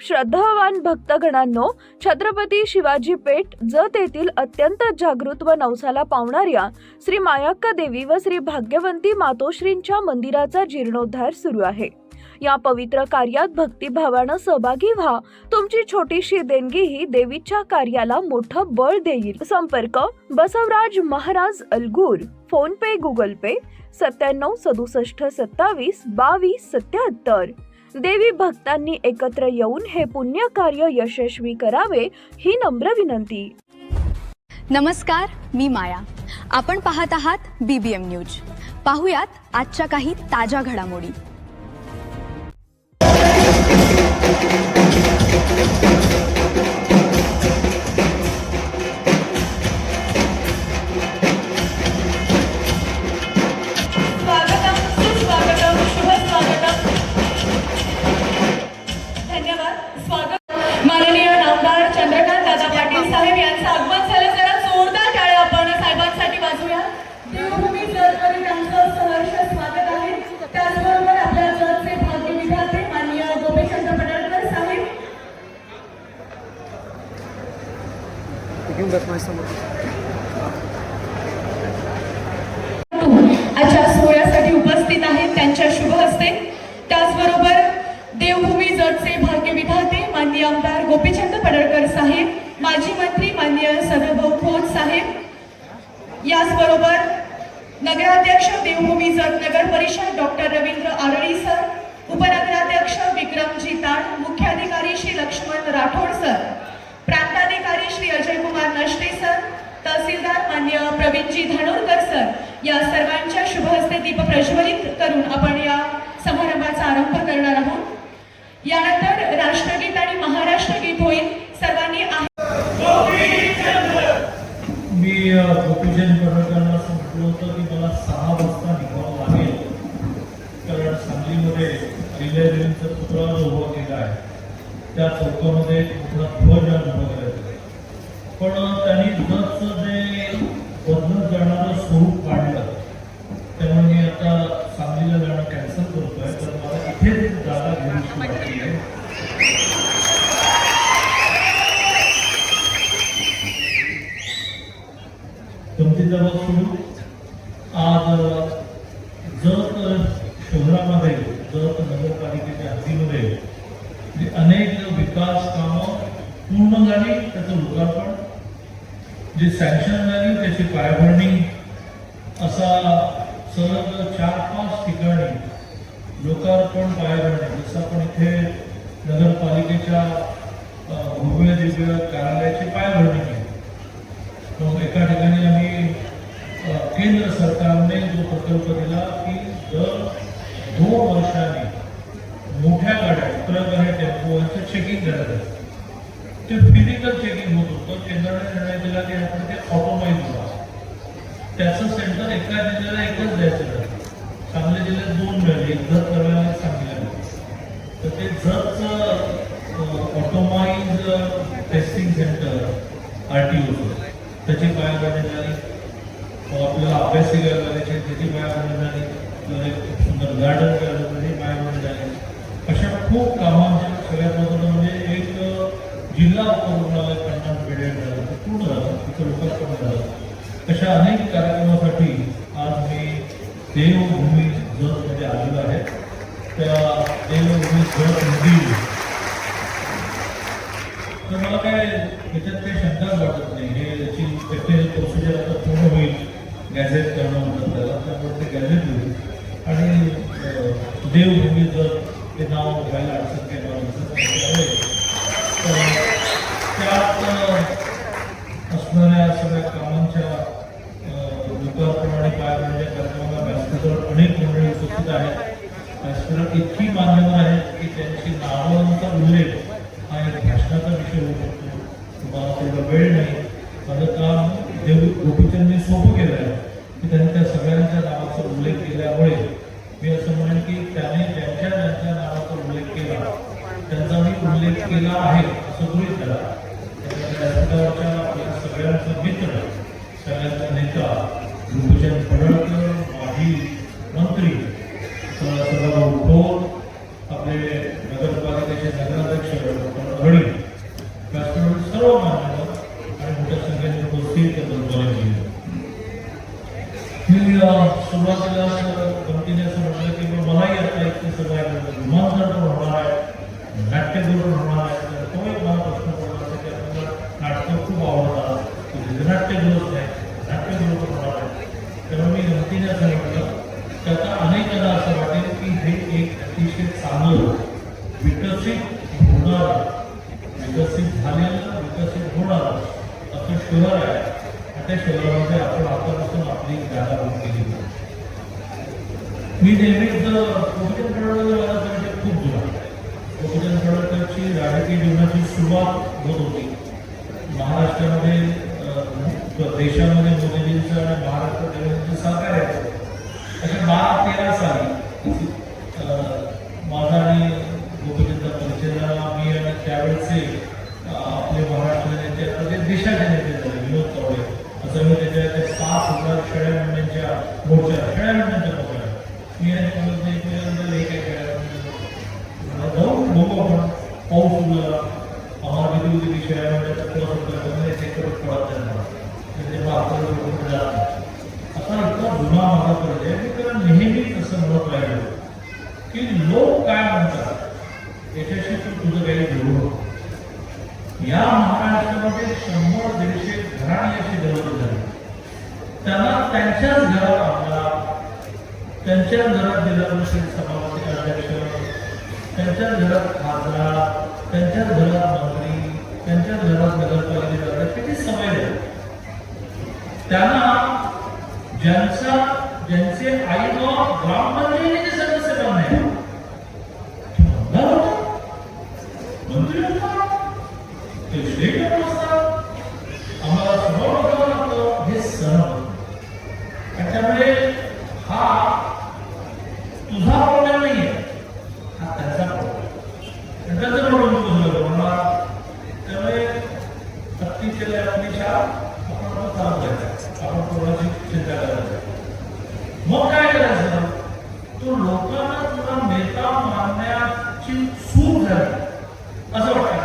श्रद्धावान भक्तगणांनो, छत्रपती शिवाजी पेठ जत येथील अत्यंत जागृत व नवसाला पावणाऱ्या श्री मायाक्का देवी व श्री भाग्यवंती मातोश्रींच्या मंदिराचा जीर्णोद्धार सुरू आहे। या पवित्र कार्यात भक्तिभावानं सहभागी व्हा। तुमची छोटीशी देणगी ही देवीच्या कार्याला मोठं बळ देईल। संपर्क बसवराज महाराज अलगूर, फोन पे गुगल पे 9767272277। देवी भक्तांनी एकत्र येऊन हे पुण्य कार्य यशस्वी करावे ही नम्र विनंती। नमस्कार, मी माया। आपण पाहत आहात BBM न्यूज। पाहुयात आजच्या काही ताज्या घडामोडी। माननीय नामदार चंद्रकांत दादा पाटील साहेब यांचं आगमन झालं। जरा जोरदार टाळ्या आपण साहेबांसाठी वाजवूया। देवभूमी जतमध्ये त्यांचं सहर्ष स्वागत आहे। त्याचबरोबर आपल्या जतचे भाग्य विधाते माननीय गोपीचंद पडळकर साहेब आजच्या सोहळ्यासाठी उपस्थित आहेत, त्यांच्या शुभ हस्ते। त्याचबरोबर देवभूमी जतचे भाग्य विधाते माननीय आमदार गोपीचंद पडळकर साहेब, माजी मंत्री माननीय सदाभाऊ खोत साहेब, याचबरोबर नगराध्यक्ष देवभूमी जत नगर परिषद डॉक्टर रवींद्र आरळी सर, उपनगराध्यक्ष विक्रमजी ताड, मुख्याधिकारी श्री लक्ष्मण राठोड सर, प्रांताधिकारी श्री अजय कुमार नष्टे सर, तहसीलदार माननीय प्रवीणजी धनोरकर सर, या सर्वांच्या शुभ हस्ते दीप प्रज्वलित करून आपण या समारंभाचा आरंभ करणार आहोत। यानंतर राष्ट्रगीत आणि महाराष्ट्र गीत होईल। सर्वांनी मी गोपीचंद पडळकरांना म्हटलं होतं की मला 6 वाजता निघावं लागेल, कारण सांगलीमध्ये अहिल्यादेवींचा पुतळा जो उभा केला आहे त्या चौकामध्ये मोठा ध्वज उभा करायचा, पण त्यांनी जतचं जे बदलत जाणारं स्वरूप काढलं, त्यामुळे मी आता सांगलीला जाणं कॅन्सल करतोय। तर मला इथेच जागा घ्यायची बाकी आहे। गमतीचा बाब सुरू आज जत शहरामध्ये, जत नगरपालिकेच्या हद्दीमध्ये अनेक विकास कामं पूर्ण झाली, त्याचं लोकार्पण जी सँक्शन झाली त्याची पायाभरणी असा सलग 4-5 ठिकाणी लोकार्पण पायाभरणी। जसं आपण इथे नगरपालिकेच्या भव्य दिव्य कार्यालयाची पायाभरणी केली, मग एका ठिकाणी आम्ही केंद्र सरकारने जो प्रकल्प दिला की दर 2 वर्षांनी मोठ्या गाड्या, ट्रक आणि टेम्पोचं चेकिंग करायचं, ते फिजिकल चेकिंग होत होतं। केंद्राने निर्णय दिला की आपण ते ऑटोमाइज करा, त्याचं सेंटर एका जिल्ह्याला एकच द्यायचं आहे। सांगली जिल्ह्यात 2 मिळाले, एक जत करायला सांगितलं, तर ते जतचं ऑटोमाइज टेस्टिंग सेंटर RTO त्याची पायाभरणी झाली। आपल्याला अभ्यासिका करायची त्याची पायाभरणी झाली, एक सुंदर गार्डन करायचं त्याची पायाभरणी झाली। अशा खूप कामांच्या सगळ्यात महत्त्वाचं म्हणजे एक जिल्हा उपरुग्णालय 50 बेडेड झालं, ते पूर्ण झालं, तिथं लोकार्पण झालं। अशा अनेक कार्यक्रमासाठी आज मी देवभूमी जतमध्ये आलेलो आहे। त्या देवभूमी जतमध्ये तर मला काय याच्यात काही शंकाच वाटत नाही। हे याची टेक्निकल प्रोसिजर आता पूर्ण होईल, गॅझेट करणं म्हणतात त्याला, त्यामुळे ते गॅझेट होईल आणि देवभूमी जत हे नाव व्हायला अडचण काही त्यात असणाऱ्या सगळ्या कामांच्या लोकार्पण आणि पायाभरणीच्या कार्यक्रमाला व्यासपीठावर अनेक मंडळी उपस्थित आहेत। व्यासपीठावर इतकी मान्यवर आहेत की त्यांची नावांचा उल्लेख हा एक भाषणाचा विषय होऊ शकतो। तुम्हाला तेवढा वेळ नाही, माझं काम गोपीचंदनी सोपं केलं आहे की त्यांनी त्या सगळ्यांच्या नावाचा उल्लेख केल्यामुळे मी असं म्हणेन की त्याने ज्यांच्या नावाचा उल्लेख केला त्यांचा मी उल्लेख केला आहे असं गृहीत धरा। व्यासपीठावरच्या सगळ्यांचा मित्र, सगळ्यांचा नेता गोपीचंद पडळकर, माजी मंत्री सदाभाऊ खोत, आपले नगरपालिकेचे नगराध्यक्ष अग्रणी राष्ट्रवादी सर्व मान्यवर आणि मोठ्या संख्येने उपस्थित केली. मी सुरुवातीला गमतीने असं म्हटलं की मलाही आता इतके सगळं रूपांतर होणार आहे, नाट्यगृह होणार आहे. तर तो एक मला प्रश्न पडला होता की आपल्याला नाटकं खूप आवडतात, नाट्यगृह नाही, नाट्यगृह होणार आहे. तेव्हा मी गमतीने असं म्हटलं की आता अनेकांना असं वाटेल की हे एक अतिशय चांगलं विकसित होणार, विकसित झालेलं, विकसित होणार असं शहर आहे. त्या शहरामध्ये आपण आतापासून आपली जागा बुक केली. मी नेहमीच गोपीचंद पडळकर मला त्यांचे खूप जुना गोपीचंद पडळकरची राजकीय जीवनाची सुरुवात होत होती महाराष्ट्रामध्ये, देशामध्ये मोदीजींचं आणि महाराष्ट्र देशांचं सहकार्य आहे. अशा 12-13 साली माझा आणि गोपीचंद परिचय झाला. मी आणि त्यावेळेचे आपले महाराष्ट्र नेते, आता ते देशाचे नेते झाले, विनोद तावडे. असं मी त्याच्या 5,000 शेळ्या मेंढ्यांच्या मोर्चा, शेळ्या मेंढ्यांच्या मोर्चा मी आणि हे काय शेळ्या जाऊन बघू आपण, पाऊस उडला, आम्हाला किती होती ती शेळ्या मेंढ्याचा पुढं सुटला सेक्टर पडत त्यांना तेव्हा आपल्याला जात नाही. असा इतका जुना माझा परिचय आहे. मी त्याला नेहमीच असं म्हणत राहिलो की लोक काय म्हणतात याच्याशी तू तुझं काही जोडू नको. या महाराष्ट्रामध्ये 100-150 घराणी अशी गरज झाली, त्यांना त्यांच्याच घरात आपला, त्यांच्याच घरात जिल्हा परिषद सभापती अध्यक्ष, त्यांच्याच घरात खासदार, त्यांच्याच घरात मंत्री, त्यांच्याच घरात नगरपालिकेचा अध्यक्ष, किती समय आहे त्यांना. ज्यांचे आई बाप ग्रामपंचायतीचे सदस्य पण नाही, मंत्री आम्हाला स्वभाव करावं लागतं, हे सण. त्याच्यामुळे हा तुझा प्रॉब्लेम नाहीये, हा त्यांचा प्रॉब्लेम, त्यांचा प्रॉब्लेम होणार. त्यामुळे हत्तीच्या अग्नीच्या आपण चालू करायचा, आपण कोणाची चिंता करायची. मग काय करायचं, तो लोकांना तुला नेता मानण्याची चूक झाली असं वाटतं.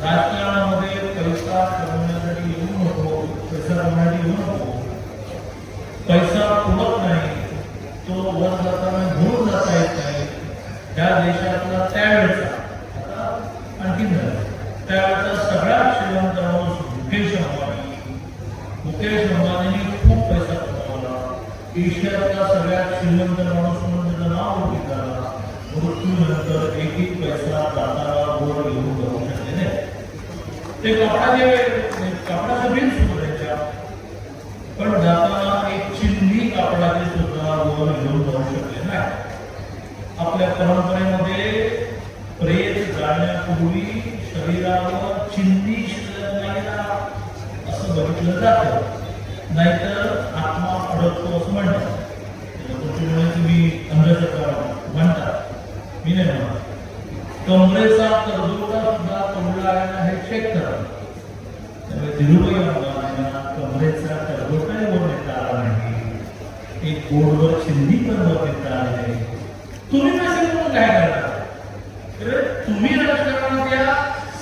राजकारणामध्ये पैसा कमवण्यासाठी येऊ नको, पैसा कमवण्यासाठी येऊ नको. पैसा पुरत नाही, तो वर जाताना घेऊन जाता येत नाही. त्या देशातला त्यावेळेचा, आता आणखी झालं, त्यावेळेचा सगळ्यात श्रीमंत माणूस मुकेश अंबानी. मुकेश अंबानीने खूप पैसा कमवला. एशियातला सगळ्यात श्रीमंत माणूस म्हणून त्याचं नाव ओळखलं झाला. मृत्यूनंतर एक पैसा दाताला वर घेऊन जाऊ शकले नाही. ते कापडाचं बिल सुरू द्यायच्या, पण जाताना एक चिन्ही कापडाची सुद्धा वर घेऊन जाऊ शकले नाही. आपल्या परंपरेमध्ये प्रेत जाण्यापूर्वी शरीरावर चिन्ही शिल्लक नाही असं बघितलं जातं, नाहीतर आत्मा अडकतो असं म्हणतात. तुम्ही अंधश्रद्धा म्हणतात, मी नाही म्हणत. कमरेचा करदोडा सुद्धा तोडला हे चेक करा. त्यामुळे तिरुपती अंबानींना कमरेचा करदोडाही वर नेता आला नाही, एक बोर्डवर चिन्ही पण वर नेता आले नाही. तुम्ही कसे म्हणून काय करता, तर तुम्ही राजकारणात या,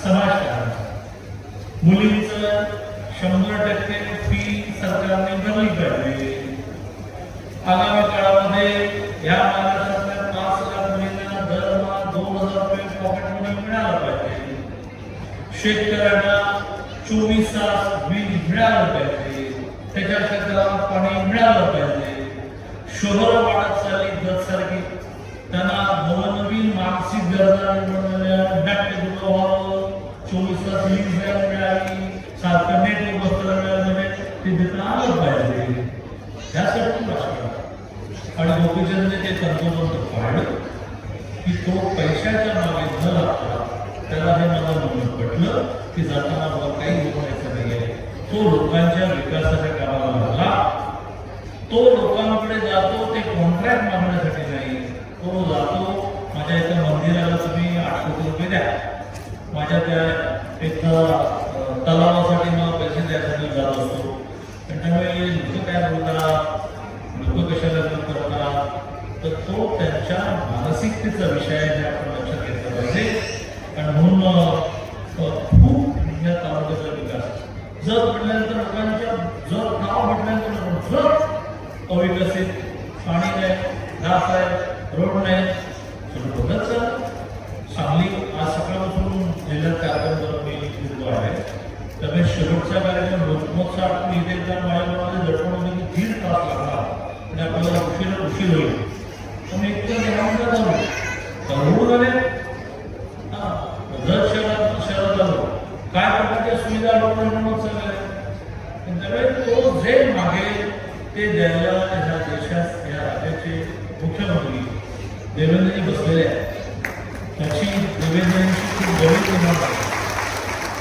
समाजकारण. मुलींचं 100% फी सरकारने भरली पाहिजे. आगामी काळामध्ये या महाराष्ट्रातल्या 5 लाख मुलींना दरमहा 2,000 रुपये पॉकेट मनी मिळाला पाहिजे. शेतकऱ्यांना 24 तास वीज मिळालं पाहिजे, त्याच्या क्षेत्राला पाणी मिळालं पाहिजे. शहर वाढत चालली जगसारखी, त्यांना नवनवीन मानसिक गरजा नाट्यगृह व्हावं, 24 तास वीज मिळाली, सारखं नेट बसलं मिळालं, ते देता आलं पाहिजे. यासाठी राष्ट्र आणि गोपीचंदने ते तंतोतंत पाळलं की तो पैशाच्या मागे न लागता, त्याला हे मला म्हणून पटलं की जाताना मला काही बोलायचं नाही आहे. तो लोकांच्या विकासाच्या कामाला लागला. तो लोकांकडे जातो ते कॉन्ट्रॅक्ट मागण्यासाठी नाही, तो जातो माझ्या एका मंदिराला तुम्ही 8 कोटी रुपये द्या, माझ्या त्या एका तलावासाठी मला पैसे द्यायसाठी जात असतो. त्यामुळे लोक काय बोलतात, लोक कशाला करतात, त्यांच्या मानसिकतेचा विषय आहे जे आपण लक्षात घेतला पाहिजे. आणि म्हणून खूप या तालुक्याचा विकास जर म्हटल्यानंतर लोकांच्या जर नाव म्हटल्यानंतर जर अविकसित, पाणी नाही, घास आहे, रोड नाही, सगळं बघत सांगली आज सकाळपासून जिल्ह्यात कार्यक्रम मी फिरतो आहे. त्यामुळे शेवटचा कार्यक्रम लोकमतचा आपण इथे तर माझ्यामध्ये झटपणमध्ये 3 तास लागला आणि आपल्याला उशीर होईल. पण एक तर निवांत झालो झाले जर शहरात आलो काय प्रकारच्या सुविधा लोकांना सगळ्या त्यामुळे तो जे मागेल ते द्यायला ह्या देशात या राज्याचे मुख्यमंत्री देवेंद्रजी बसलेले आहेत. त्याची देवेंद्रांची खूप जवळ निर्माण आहे.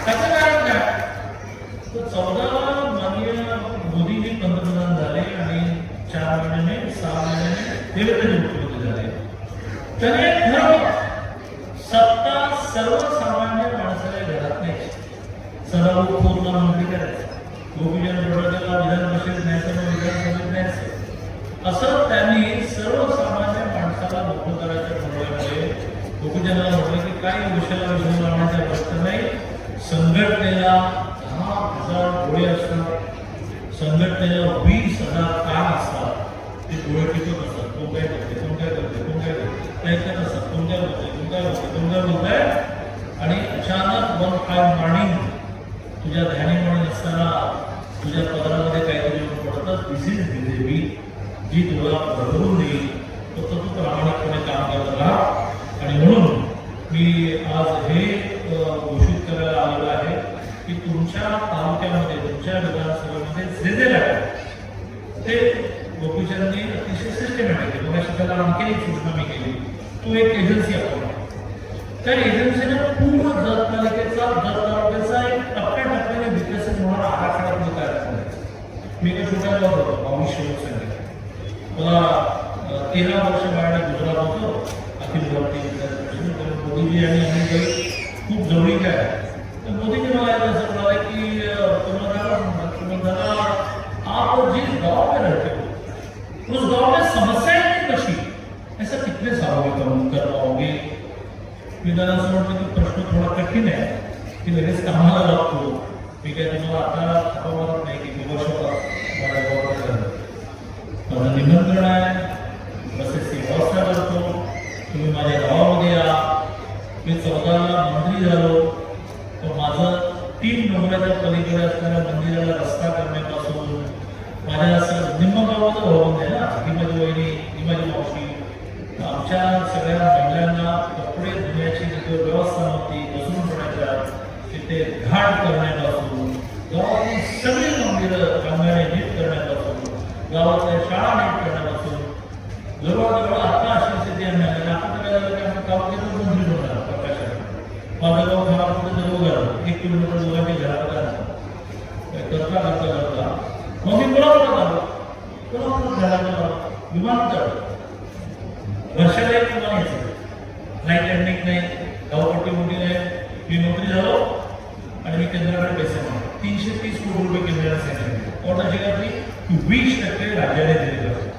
त्याचं कारण काय तर 14 माननीय मोदीजी पंतप्रधान झाले आणि 4 महिन्याने 6 महिन्याने देवेंद्रजी मुख्यमंत्री झाले. त्याने ठरवलं सत्ता सर्वसामान्य माणसाच्या घरात नाही. सदाभाऊ खोतला मंत्री करायचं, गोपीचंद पडळकरला विधान परिषदेत न्यायचं, विधानसभेत न्यायचं, असं त्यांनी सर्वसामान्य माणसाला मोठं करायच्या ठरवल्यामुळे गोपीचंदला म्हटलं की काही विषयाला विषय लावण्याच्या गोष्ट नाही. संघटनेला 10,000 डोळे असतात, संघटनेला 20,000 कान असतात. ते डोळे टिकत असतात. कोण काय करते, कोण काय करते, कोण काय करते ऐकत असतात. कोण काय बोलते, कोण काय बोलते, कोण काय बोलताय. आणि अचानक वन फाय मॉर्निंग तुझ्या ध्यानीमणी असताना तुझ्या पदरामध्ये काहीतरी पडतं. दिस इज बीजेपी जी तुला बदलून देईल. फक्त तू प्रामाणिकपणे काम करत राहा. आणि म्हणून मी आज हे घोषित करायला आलेलो आहे की तुमच्या तालुक्यामध्ये, तुमच्या विधानसभेमध्ये जे जे लागतं ते गोपीचंदनी अतिशय सिस्टमॅटिक मग त्याला आणखी एक सूचना मी केली. तू एक एजन्सी आपण त्या एजन्सीनं पूर्ण जत तालुक्याचा एक टप्प्याटप्प्याने विकसित होणारा आराखडा तुम्ही तयार केला. मी एका छोट्या गावात होतो, 22 लोकसंख्या. मला 13 वर्ष बाळाने गुजरात होतो अखिल भारतीय विद्यार्थी परिषद. मोदीजी आणि आम्ही खूप जवळीक आहे. तर मोदीजी मला असं म्हणाले की तुम्हाला आप जिस गाँव में रहते हो उस गाँव में समस्याएं नहीं बची, ऐसा कितने सालों में कर पाओगे. मी त्यांना असं म्हटलं की प्रश्न थोडा कठीण आहे की लगेच कामाला लागतो. मी काय तुम्हाला आता थांबवत नाही की वर्षभर माझ्या गावात माझं निमंत्रण आहे, बसेसची व्यवस्था करतो, तुम्ही माझ्या गावामध्ये या. मी 14ला मंत्री झालो तर माझं 3 डोंगराच्या पलीकडे असणाऱ्या मंदिराला रस्ता करण्यापासून माझ्या असं निम्म गावाचं भवन आहे ना, ही माझी वहिनी, ही माझी मावशी, आमच्या सगळ्या महिलांना कपडे धुण्याची जिथे व्यवस्था नव्हती, घसरून पडायच्या, तिथे घाट करण्यापासून, गावातील सगळी मंदिरं चांगल्याने नीट करण्यापासून, गावातल्या शाळा नीट करण्यापासून जवळजवळ आता अशी स्थिती आहे. आपण काय झालं की आपण गावात मंदिर होणार प्रकाशात. माझं गाव घरापुढे जवळ झालं 1 किलोमीटर दोघांच्या घराकडे करता करता करता मग मी कोल्हापुरात आलो. कोल्हापुरात घराला विमानतळ वर्षाला एक विमान यायचं, फ्लाईट लँडिंग नाही, गावपट्टी मोठी नाही. मी मंत्री झालो आणि मी केंद्राकडे पैसे मागतो. 330 कोटी रुपये केंद्राला सांगितले. ऑर्डरची घातली की 20% राज्याने दिलेलं.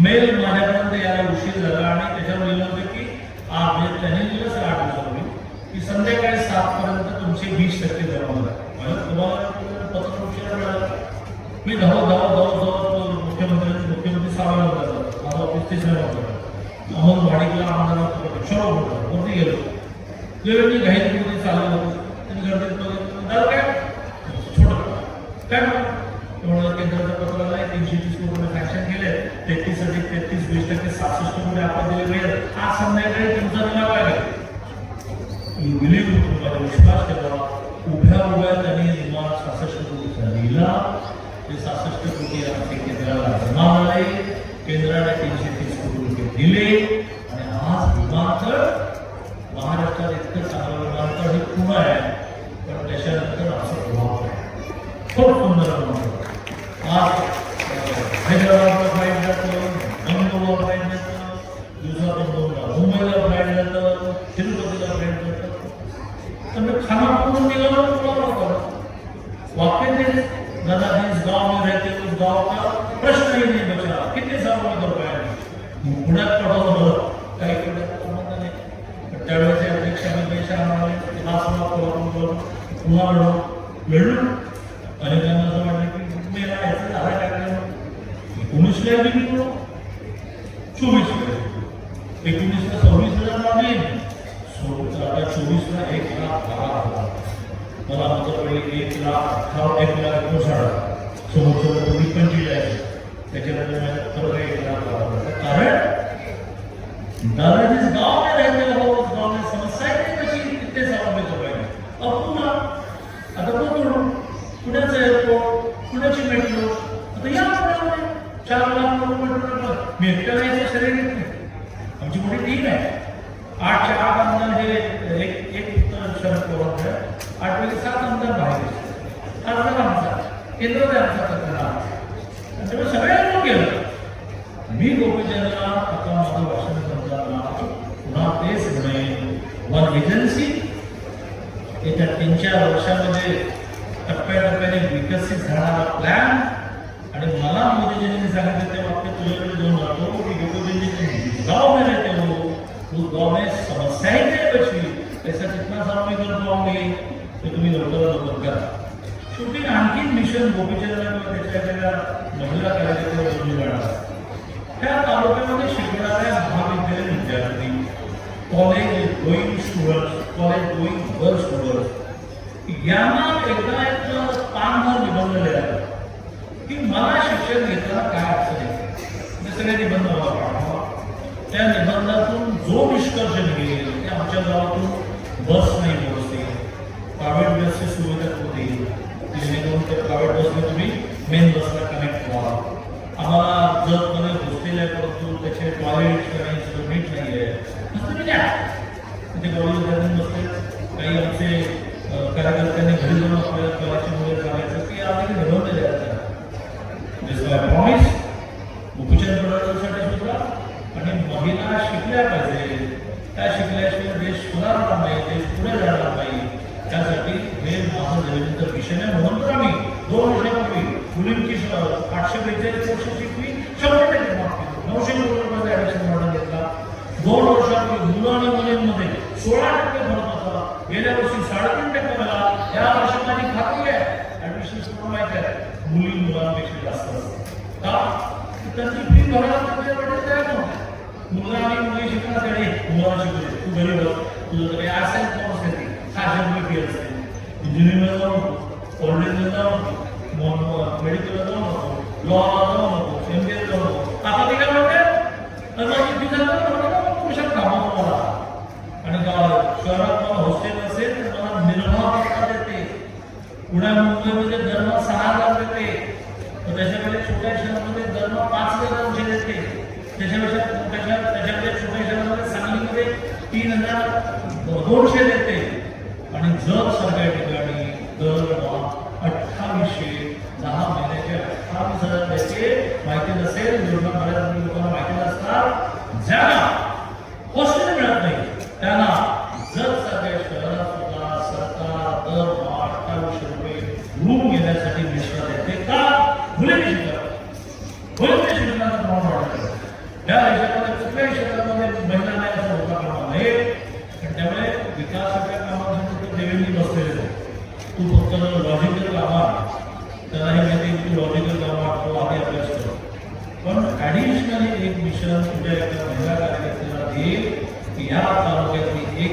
मेल माझ्यापर्यंत यायला उशीर झाला आणि त्याच्यावर लिहिलं होतं की म्हणजे त्याने दिलं 8 दिवसापूर्वी की संध्याकाळी 7 पर्यंत तुमचे 20% जमा होणार. मला तुम्हाला पत्र उशिरा मिळालं. मी धावत मुख्यमंत्री सावळा होता. माझं ऑफिस 3ऱ्या होतं. अमोल वाडीला आमदार शॉप वरती गेलो. जेव्हा घाईमध्ये चाललं होतं त्यांनी गर्दीत बघितलं काय छोटं काय म्हणून केंद्राच्या पत्राला 330 कोटी रुपये सँक्शन केले. 33 अधिक 33 20% 66 कोटी आपण दिले मिळेल. आज संध्याकाळी तुमचा दिला पाहिजे. माझा विश्वास ठेवा. उभ्या त्यांनी विमान 66 कोटीचा दिला. ते 66 कोटी आमचे केंद्राला जमा झाले. केंद्राने 330 कोटी रुपये दिले आणि आज विमानतळ महाराष्ट्रात इतकं चांगलं विमानतळ हे पुणे आहे. पण त्याच्यानंतर असं प्रभाव आहे. खूप सुंदर विमानतळ. आज हैदराबादला फ्लाईट जातं, बंगलोरला फ्लाईट जातं, दिवसातून 2ला मुंबईला फ्लाईट जातं, तिरुपतीला फ्लाईट जातं. तर मी खानापूरून निघालो वाक्य ते दादा जिस गाँव में रहते उस गाँव का प्रश्न ही नहीं बचा. कितने सालों में कर पाया. पुण्यात पडवलं काही पुण्यात संबंध नाही. पण त्यावेळेचे अध्यक्ष पुन्हा लढलो आणि त्यांना असं वाटलं की मी याचं झालं टाकलं. 19ला निघलो, 24ला 19ला 26,000 लागले, आता 24ला 1,12,000. मला आमचं पहिले 1,58,000 समोरचं तुम्ही 25 त्याच्यानंतर माझ्या खरं 1,12,000. कारण दादाजीच गाव में रहते हो, उस गाव में समस्या कशी किती समावेश पाहिजे. पुन्हा आता बघू पुण्याचं एअरपोर्ट, पुण्याची मेट्रो, आता या पुण्यामध्ये 4 लाख किलोमीटर मी एकट्या जायचं शरीर येत नाही. आमची मोठी टीम आहे. 8च्या 8 आमदार हे एक शरद पवार 8 पैकी 7 आमदार बाहेर खासदार आमचा केंद्रात आमचा करताना त्यामुळे सगळ्यांना गेलं. मी गोपीचंदला आता माझं भाषण करताना पुन्हा तेच म्हणेन, वन एजन्सी येत्या 3-4 वर्षामध्ये टप्प्याटप्प्याने विकसित झाणारा प्लॅन. आणि मला मोदीजींनी सांगितलं ते वाक्य तुझ्याकडे घेऊन जातो की गोपीचंदजी गाव में रहते हो, उस गाव में समस्याएं नहीं बची, ऐसा कितना सारा मी कर पाऊंगी ते तुम्ही लवकर करा. शेवटी आणखी मिशन गोपीचंदला किंवा त्याच्या महिला कार्यकर्त्याला जोडली जाणार. त्या तालुक्यामध्ये शिकणाऱ्या महाविद्यालयीन विद्यार्थी, college going students, college going girl students यांना एकदा एक ताणभार निबंधलेला आहे की मला शिक्षण घेताना काय अडचण आहे. सगळे निबंध पाठवा. त्या निबंधातून जो निष्कर्ष निघेल ते आमच्या गावातून बस नाही व्यवस्थित, प्रायव्हेट बसची सुविधा होती, जेणेकरून ते प्रायव्हेट बसने तुम्ही मेन बसला कनेक्ट व्हा. आम्हाला जगमध्ये हॉस्टेल आहे परंतु त्याचे टॉयलेट आणि नीट नाही आहे असं मी द्या. तिथे कॉलेज बसते. काही आमचे कार्यकर्त्यांनी घरी जाऊन आपल्या कलाची मुले सांगायचं की आम्ही निबंध द्यायचा प्रॉमिस गोपीचंद पडळकरसाठी सुद्धा. आणि महिला शिकल्या पाहिजे, त्या शिकल्याशिवाय देश सुधारणार नाही, देश पुढे जाणार नाही. त्यासाठी हे माझं जमिनीचं मिशन आहे. म्हणून तर आम्ही 2 वर्षापूर्वी मुलींची 842 वर्ष शिकली 100% माफ केली. 900 कोटी ऍडमिशन मॉडेल घेतला. 2 वर्षापूर्वी मुलं आणि मुलींमध्ये 16% फरक होता. गेल्या वर्षी 3.5% झाला. या वर्षी माझी खात्री आहे ऍडमिशन सुरू माहिती आहे मुली मुलांपेक्षा जास्त असतात. का त्यांची फी भरायला तयार नव्हती. मुलं आणि मुली शिकण्यासाठी मुलांना शिकले तू घरी बघ तुझं काही असेल कोर्स येते 600 फी असते. इंजिनिअरिंगला जाऊ नको, कॉलेजला जाऊ नको, मेडिकलला जाऊ नको, लॉला जाऊ नको, MBA जाऊ नको. आता ते काय म्हणते माझी फी झालं कामावर मला. आणि शहरात मला हॉस्टेल असेल तर मला निर्वाह करता येते. पुण्या मुंबईमध्ये दरमहा 6,000 देते, तर त्याच्याकडे छोट्या शहरामध्ये दरमहा 5,000 देते. त्याच्याकडे छोट्या शहरामध्ये सांगलीमध्ये 3,200 देते. आणि जर सगळ्या ठिकाणी दरमहा 2800 10 महिन्याचे 28,000 द्यायचे. माहिती नसेल योजना बऱ्याच लोकांना माहिती नसतात. ज्यांना हॉस्टेल मिळत नाही त्यांना जर सगळ्या शहरात सुद्धा सरकार दरमहा 2800 रुपये रूम घेण्यासाठी मिश्रा देते. का मुलींनी शिकतात, मुलींनी शिकण्याचं प्रमाण वाढतं. या देशामध्ये कुठल्याही क्षेत्रामध्ये महिला नाही असं होता कामा नये. त्यामुळे विकासाच्या कामासाठी देवेंनी बसलेले तू फक्त लॉजिकल कामात त्यालाही माहिती की लॉजिकल कामात तो आधी अभ्यास करतो. पण ॲडिशनली एक मिशन तुझ्या एका महिला कार्यकर्त्याला देईल की या तालुक्यातली एक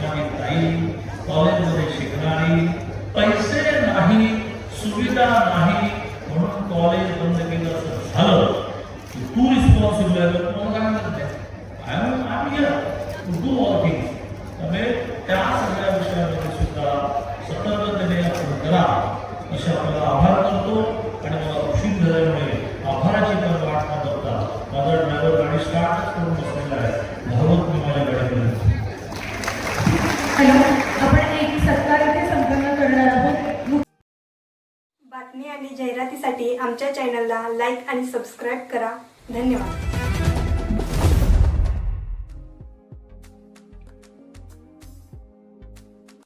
माझी ताई कॉलेजमध्ये शिकणारी, पैसे नाही सुविधा नाही म्हणून कॉलेज बंद केलं असं झालं की तू रिस्पॉन्सिबल आहे. तुम्हाला काय म्हणत आम्ही डू ऑल थिंग्स. त्यामुळे त्या सगळ्या विषयामध्ये सुद्धा सतर्कतेने आपण करा असे आपल्याला आभार करतो. आणि मला उशीर झाल्यामुळे आभाराची पण वाट न बघता माझा ड्रायव्हर गाडी स्टार्टच करून बसलेला आहे. धावत मी माझ्या गाडीकडे. हॅलो, आपण एक सत्कार इथे संपन्न करणार आहोत. बातमी आणि जाहिरातीसाठी आमच्या चॅनलला लाईक आणि सबस्क्राईब करा. धन्यवाद.